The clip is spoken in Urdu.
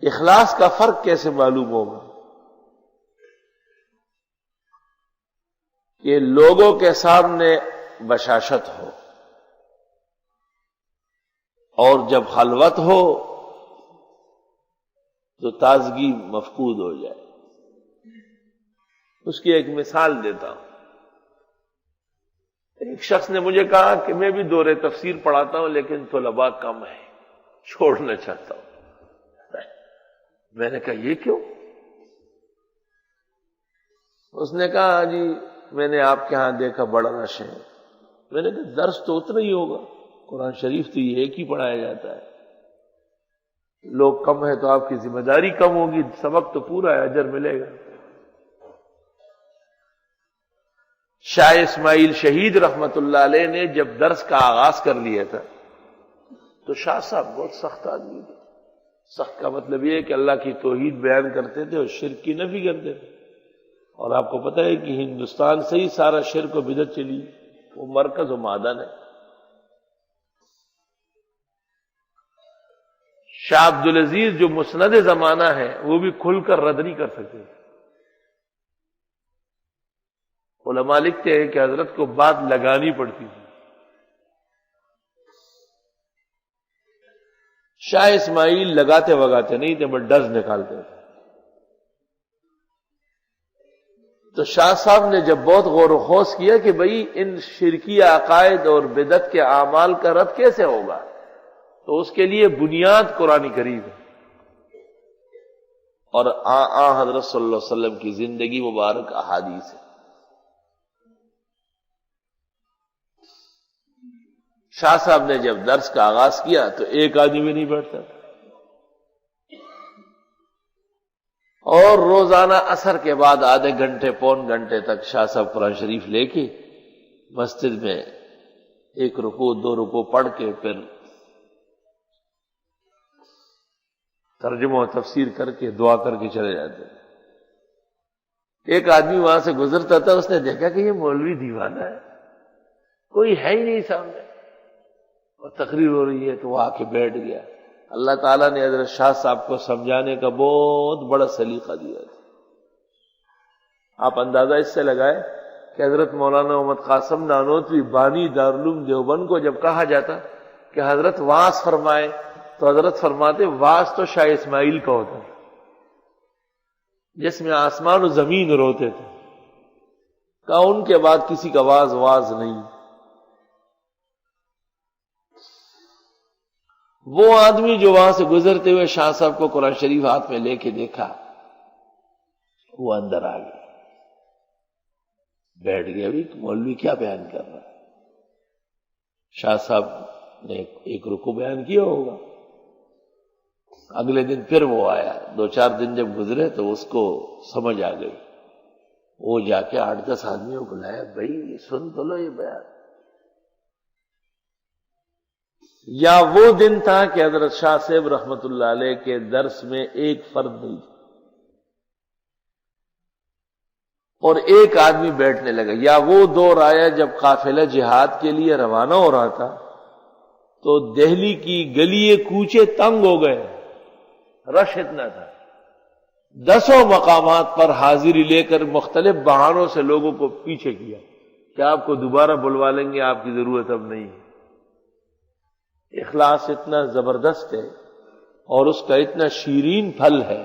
اخلاص کا فرق کیسے معلوم ہوگا؟ کہ لوگوں کے سامنے بشاشت ہو اور جب خلوت ہو تو تازگی مفقود ہو جائے۔ اس کی ایک مثال دیتا ہوں۔ ایک شخص نے مجھے کہا کہ میں بھی دورے تفسیر پڑھاتا ہوں لیکن طلباء کم ہے، چھوڑنا چاہتا ہوں۔ میں نے کہا یہ کیوں؟ اس نے کہا جی میں نے آپ کے ہاں دیکھا بڑا رش ہے۔ میں نے کہا درس تو اتنا ہی ہوگا، قرآن شریف تو یہ ایک ہی پڑھایا جاتا ہے، لوگ کم ہے تو آپ کی ذمہ داری کم ہوگی، سبق تو پورا ہے، اجر ملے گا۔ شاہ اسماعیل شہید رحمت اللہ علیہ نے جب درس کا آغاز کر لیا تھا تو شاہ صاحب بہت سخت آدمی تھے۔ سخت کا مطلب یہ ہے کہ اللہ کی توحید بیان کرتے تھے اور شرک کی نفی کرتے تھے، اور آپ کو پتہ ہے کہ ہندوستان سے ہی سارا شرک و بدعت چلی، وہ مرکز و معدن ہے۔ شاہ عبدالعزیز جو مسند زمانہ ہے وہ بھی کھل کر رد نہیں کر سکتے۔ علماء لکھتے ہیں کہ حضرت کو بات لگانی پڑتی تھی۔ شاہ اسماعیل لگاتے وگاتے نہیں تھے، بس ڈز نکالتے تھے۔ تو شاہ صاحب نے جب بہت غور و خوض کیا کہ بھئی ان شرکی عقائد اور بدعت کے اعمال کا رد کیسے ہوگا، تو اس کے لیے بنیاد قرآن کریم ہے اور حضرت صلی اللہ علیہ وسلم کی زندگی مبارک احادیث ہے۔ شاہ صاحب نے جب درس کا آغاز کیا تو ایک آدمی بھی نہیں بیٹھتا تھا، اور روزانہ عصر کے بعد آدھے گھنٹے پون گھنٹے تک شاہ صاحب قرآن شریف لے کے مسجد میں ایک رکوع دو رکوع پڑھ کے پھر ترجمہ و تفسیر کر کے دعا کر کے چلے جاتے۔ ایک آدمی وہاں سے گزرتا تھا، اس نے دیکھا کہ یہ مولوی دیوانہ ہے، کوئی ہے ہی نہیں سامنے اور تقریر ہو رہی ہے، تو وہ آ کے بیٹھ گیا۔ اللہ تعالیٰ نے حضرت شاہ صاحب کو سمجھانے کا بہت بڑا سلیقہ دیا تھا۔ آپ اندازہ اس سے لگائے کہ حضرت مولانا محمد قاسم نانوتوی بانی دارالعلوم دیوبند کو جب کہا جاتا کہ حضرت وعظ فرمائے تو حضرت فرماتے وعظ تو شاہ اسماعیل کا ہوتا ہے جس میں آسمان و زمین روتے تھے، کہا ان کے بعد کسی کا واز نہیں۔ وہ آدمی جو وہاں سے گزرتے ہوئے شاہ صاحب کو قرآن شریف ہاتھ میں لے کے دیکھا، وہ اندر آ گیا، بیٹھ گیا۔ ابھی مولوی کیا بیان کر رہا ہے؟ شاہ صاحب نے ایک رکوع بیان کیا ہوگا۔ اگلے دن پھر وہ آیا، 2-4 دن جب گزرے تو اس کو سمجھ آ گئی۔ وہ جا کے 8-10 آدمیوں کو لایا، بھائی سن تو لو یہ بیان۔ یا وہ دن تھا کہ حضرت شاہ صاحب رحمت اللہ علیہ کے درس میں ایک فرد نہیں تھا اور ایک آدمی بیٹھنے لگا۔ یا وہ دور آیا جب قافلہ جہاد کے لیے روانہ ہو رہا تھا تو دہلی کی گلیے کوچے تنگ ہو گئے، رش اتنا تھا، 10 مقامات پر حاضری لے کر مختلف بہانوں سے لوگوں کو پیچھے کیا کہ آپ کو دوبارہ بلوا لیں گے، آپ کی ضرورت اب نہیں ہے۔ اخلاص اتنا زبردست ہے اور اس کا اتنا شیرین پھل ہے